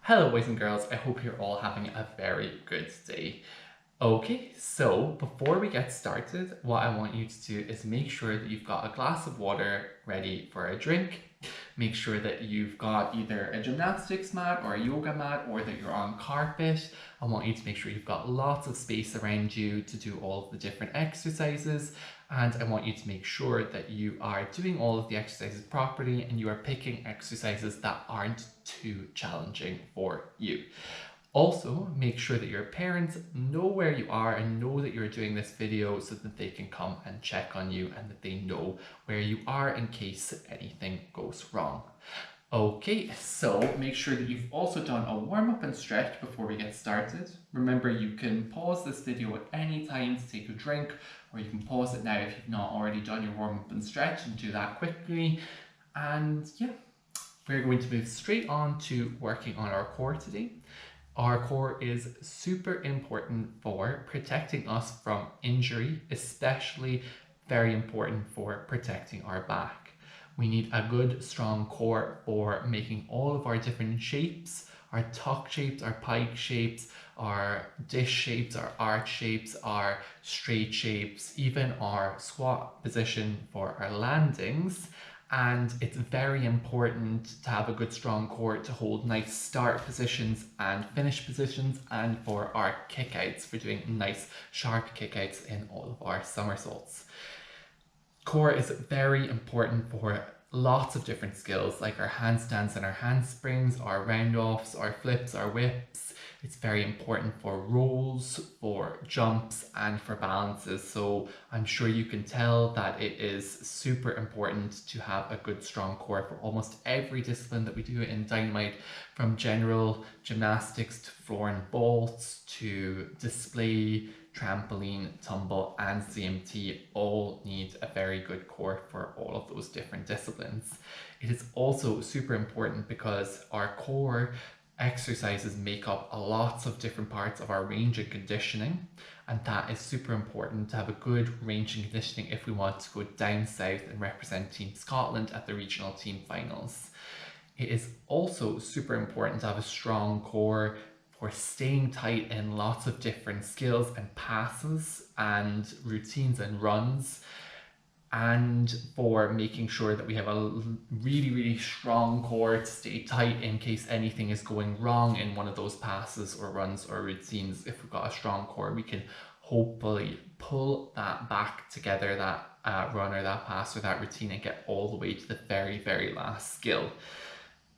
Hello boys and girls, I hope you're all having a very good day. Okay, so before we get started, what I want you to do is make sure that you've got a glass of water ready for a drink. Make sure that you've got either a gymnastics mat or a yoga mat or that you're on carpet. I want you to make sure you've got lots of space around you to do all of the different exercises. And I want you to make sure that you are doing all of the exercises properly and you are picking exercises that aren't too challenging for you. Also, make sure that your parents know where you are and know that you're doing this video so that they can come and check on you and that they know where you are in case anything goes wrong. Okay, so make sure that you've also done a warm up and stretch before we get started. Remember, you can pause this video at any time to take a drink, or you can pause it now if you've not already done your warm up and stretch and do that quickly. And yeah, we're going to move straight on to working on our core today. Our core is super important for protecting us from injury, especially very important for protecting our back. We need a good strong core for making all of our different shapes, our tuck shapes, our pike shapes, our dish shapes, our arch shapes, our straight shapes, even our squat position for our landings. And it's very important to have a good strong core to hold nice start positions and finish positions, and for our kickouts, for doing nice sharp kickouts in all of our somersaults. Core is very important for lots of different skills like our handstands and our handsprings, our round offs, our flips, our whips. It's very important for rolls, for jumps, and for balances. So I'm sure you can tell that it is super important to have a good strong core for almost every discipline that we do in Dynamite, from general gymnastics to floor and vaults to display, trampoline, tumble, and CMT all need a very good core for all of those different disciplines. It is also super important because our core exercises make up a lots of different parts of our range and conditioning, and that is super important to have a good range and conditioning if we want to go down south and represent Team Scotland at the regional team finals. It is also super important to have a strong core for staying tight in lots of different skills and passes and routines and runs, and for making sure that we have a really strong core to stay tight in case anything is going wrong in one of those passes or runs or routines. If we've got a strong core, we can hopefully pull that back together, that run or that pass or that routine, and get all the way to the very last skill.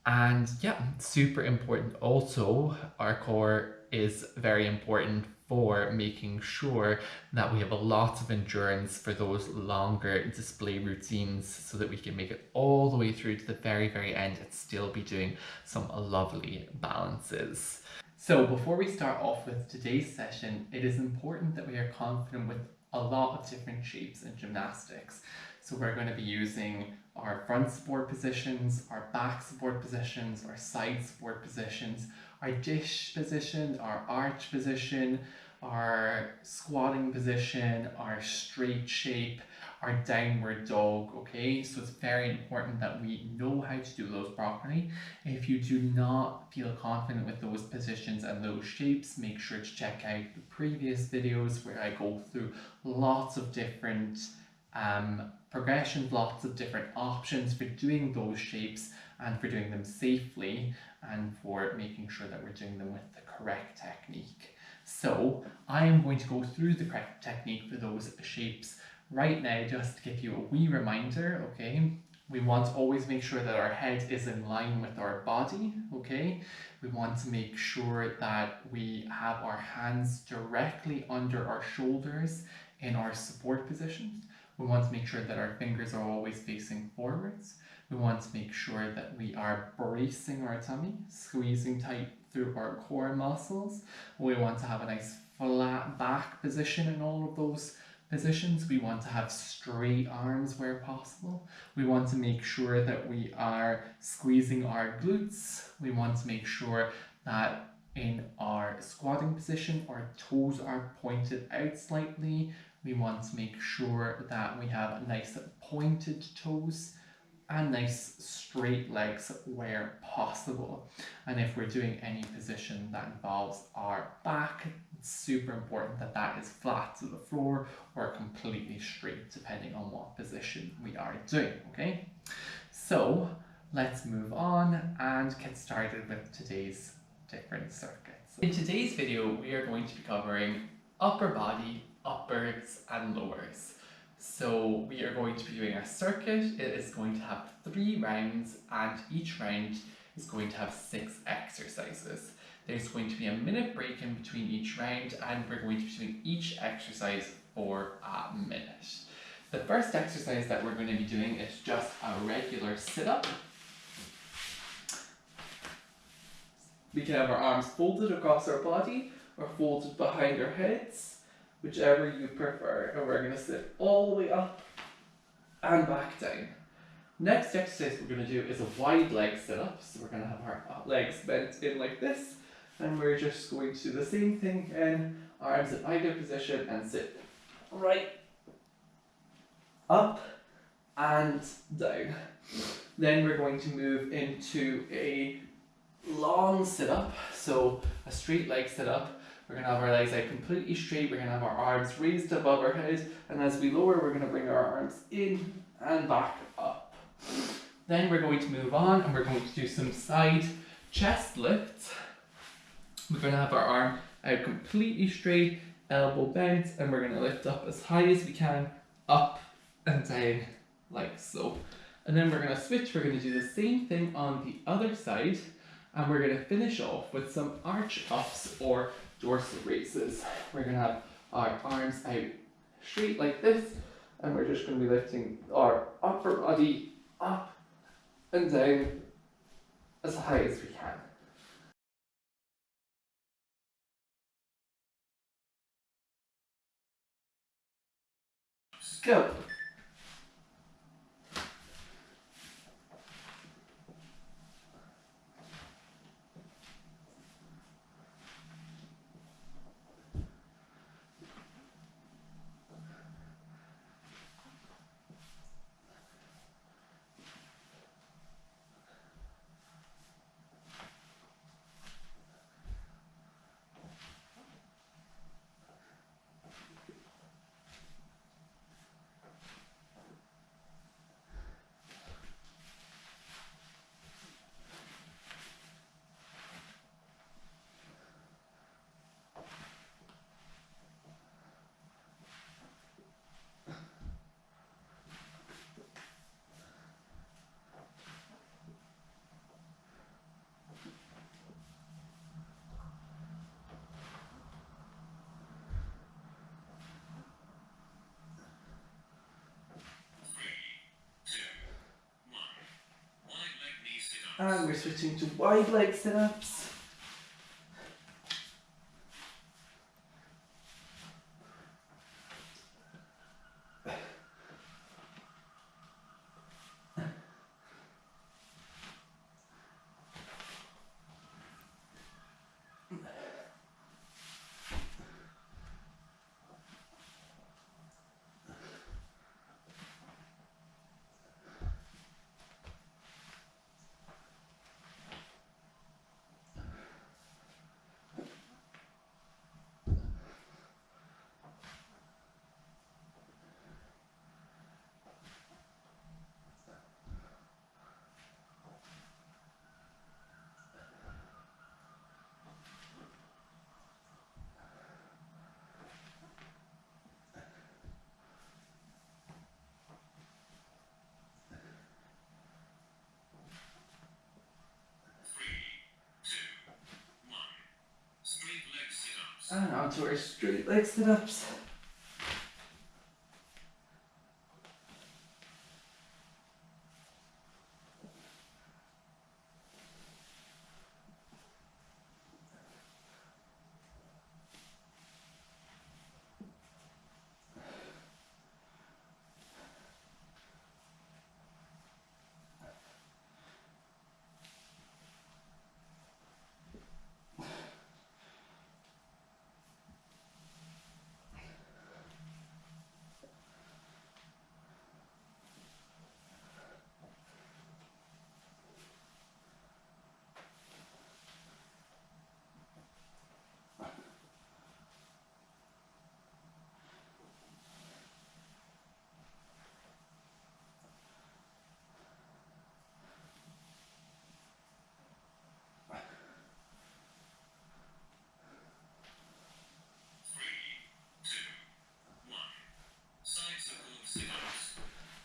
And yeah, super important also, our core is very important for making sure that we have a lot of endurance for those longer display routines so that we can make it all the way through to the very end and still be doing some lovely balances. So before we start off with today's session, it is important that we are confident with a lot of different shapes in gymnastics. So we're going to be using our front support positions, our back support positions, our side support positions, our dish position, our arch position, our squatting position, our straight shape, our downward dog. Okay, so it's very important that we know how to do those properly. If you do not feel confident with those positions and those shapes, make sure to check out the previous videos where I go through lots of different progressions, lots of different options for doing those shapes and for doing them safely and for making sure that we're doing them with the correct technique. So I am going to go through the correct technique for those shapes right now, just to give you a wee reminder. Okay, we want to always make sure that our head is in line with our body. Okay, we want to make sure that we have our hands directly under our shoulders in our support positions. We want to make sure that our fingers are always facing forwards. We want to make sure that we are bracing our tummy, squeezing tight through our core muscles. We want to have a nice flat back position in all of those positions. We want to have straight arms where possible. We want to make sure that we are squeezing our glutes. We want to make sure that in our squatting position, our toes are pointed out slightly. We want to make sure that we have nice pointed toes. and nice straight legs where possible. And if we're doing any position that involves our back, it's super important that that is flat to the floor or completely straight, depending on what position we are doing, okay? So let's move on and get started with today's different circuits. In today's video, we are going to be covering upper body, uppers and lowers. So we are going to be doing a circuit. It is going to have 3 rounds and each round is going to have 6 exercises. There's going to be a minute break in between each round and we're going to be doing each exercise for a minute. The first exercise that we're going to be doing is just a regular sit-up. We can have our arms folded across our body or folded behind our heads, whichever you prefer. And we're going to sit all the way up and back down. Next exercise we're going to do is a wide leg sit-up. So we're going to have our legs bent in like this. And we're just going to do the same thing again. Arms in either position and sit right up and down. Then we're going to move into a long sit-up, so a straight leg sit-up. We're going to have our legs out completely straight, we're going to have our arms raised above our head, and as we lower we're going to bring our arms in and back up. Then we're going to move on and we're going to do some side chest lifts. We're going to have our arm out completely straight, elbow bent, and we're going to lift up as high as we can, up and down like so. And then we're going to switch, we're going to do the same thing on the other side. And we're going to finish off with some arch ups or dorsal raises. We're going to have our arms out straight like this, and we're just going to be lifting our upper body up and down as high as we can. Go! And we're switching to wide leg sit-ups. And onto our straight leg sit-ups.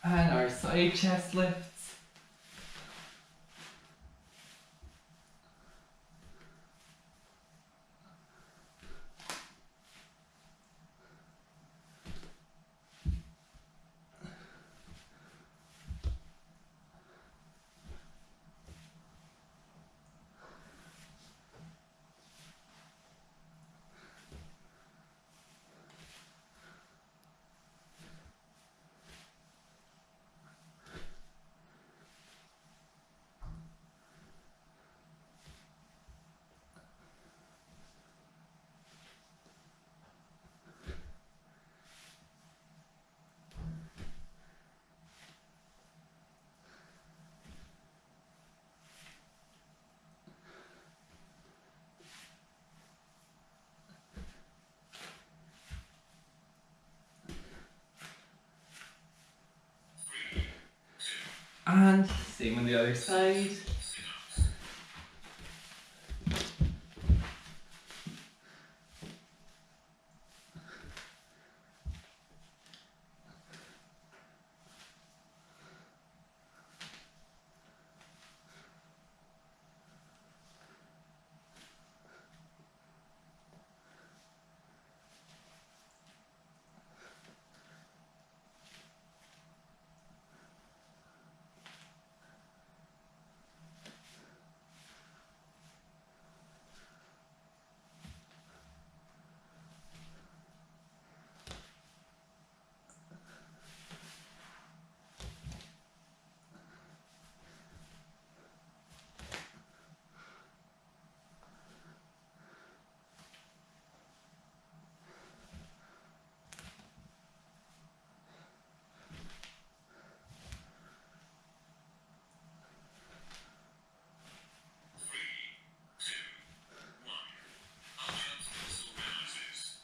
And our side chest lifts. And same on the other side.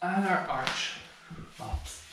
And our arch ups.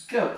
Go.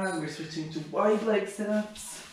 And we're switching to wide leg sit-ups.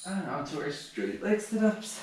And onto our straight leg sit-ups.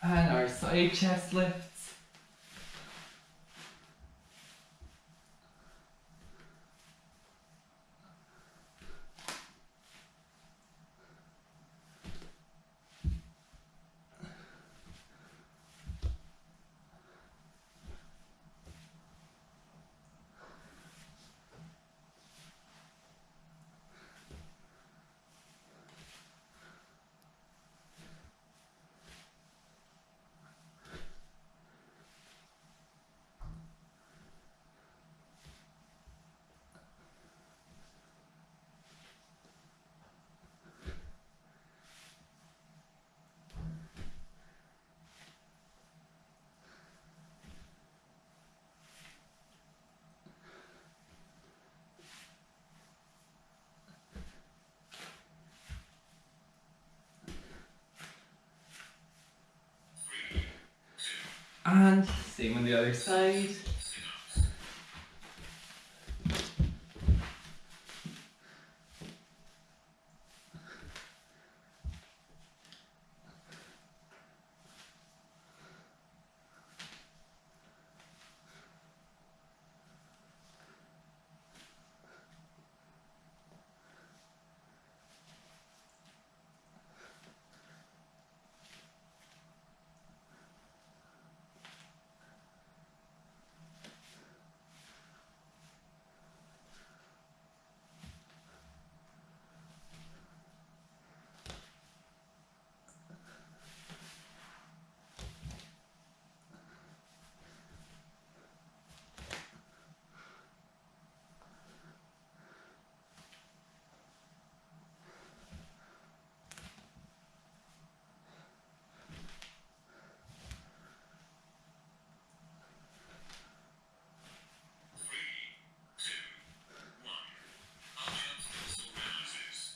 And our side chest lifts. And same on the other side.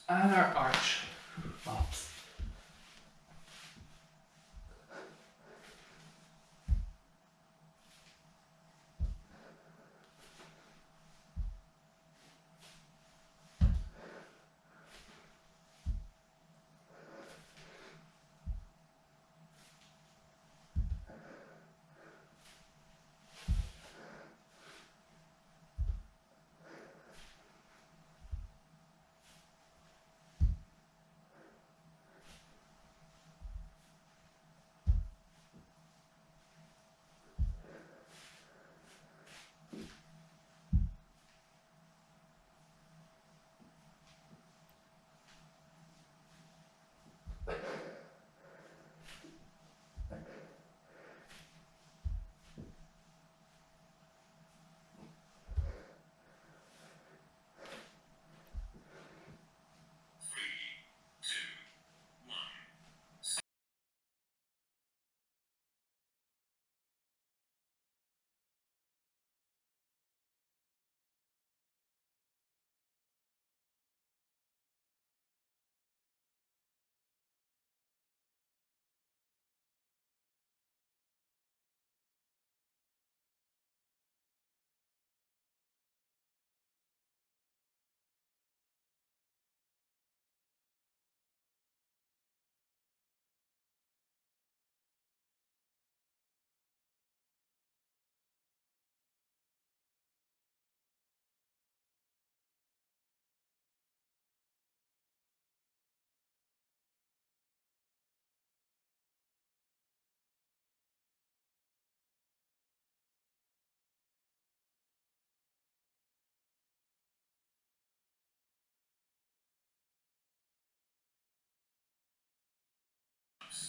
And our arch flops.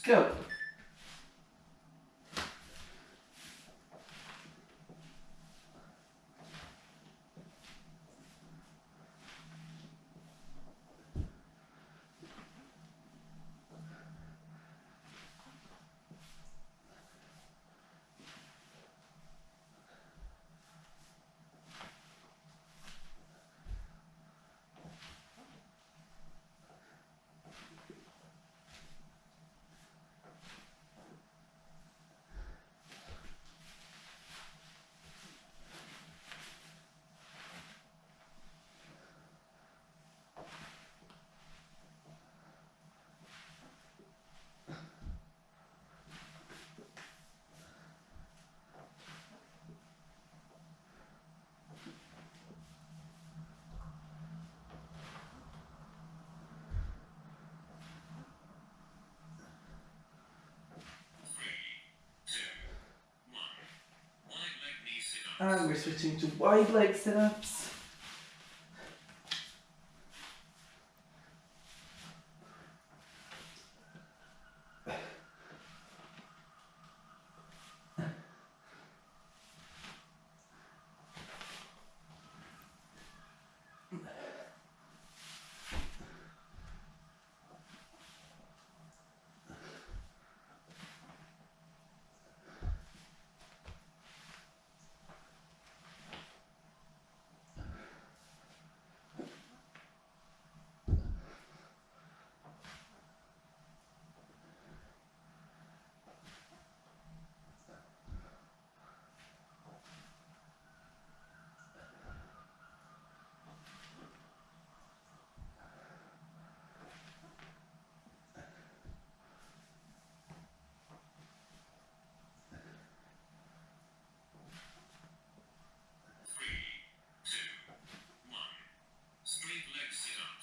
Go. And we're switching to wide leg sit-ups.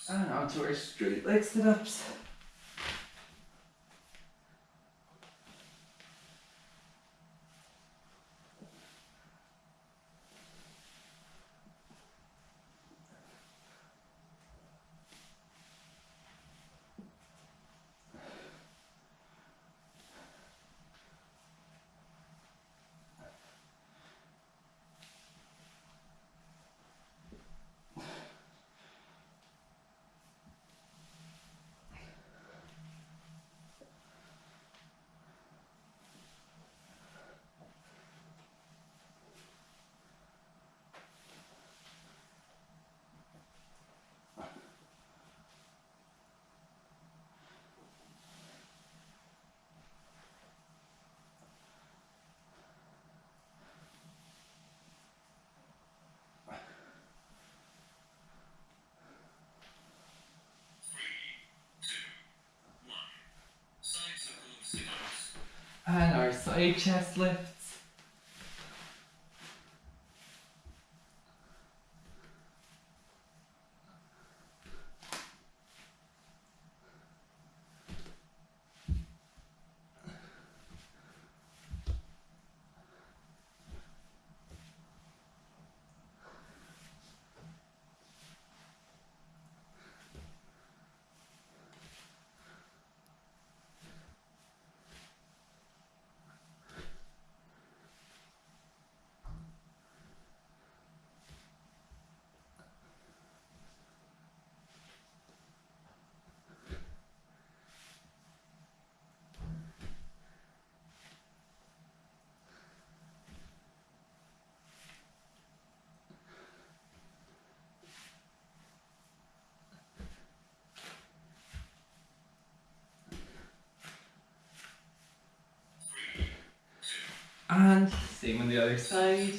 And onto our straight leg sit-ups. And our side chest lifts. And same on the other side.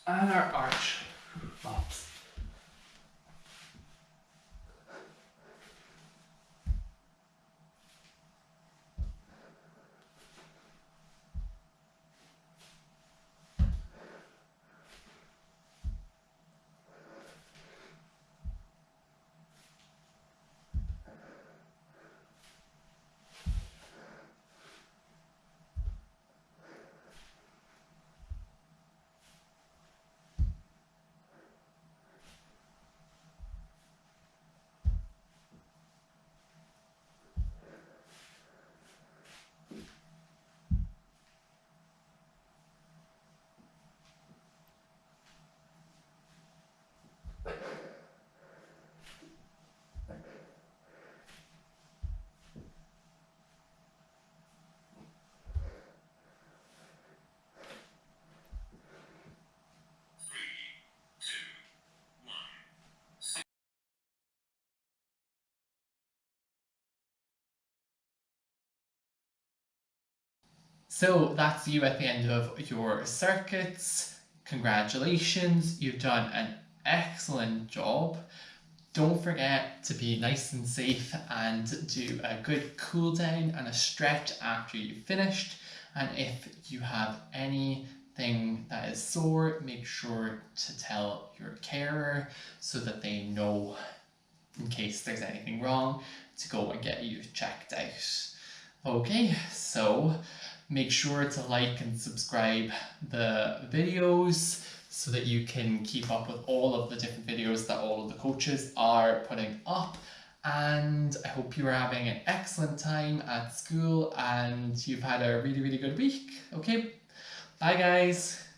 And our arch mops. So that's you at the end of your circuits. Congratulations, you've done an excellent job. Don't forget to be nice and safe and do a good cool down and a stretch after you've finished. And if you have anything that is sore, make sure to tell your carer so that they know in case there's anything wrong to go and get you checked out. Okay, so make sure to like and subscribe the videos so that you can keep up with all of the different videos that all of the coaches are putting up. And I hope you are having an excellent time at school and you've had a really, really good week. Okay, bye guys.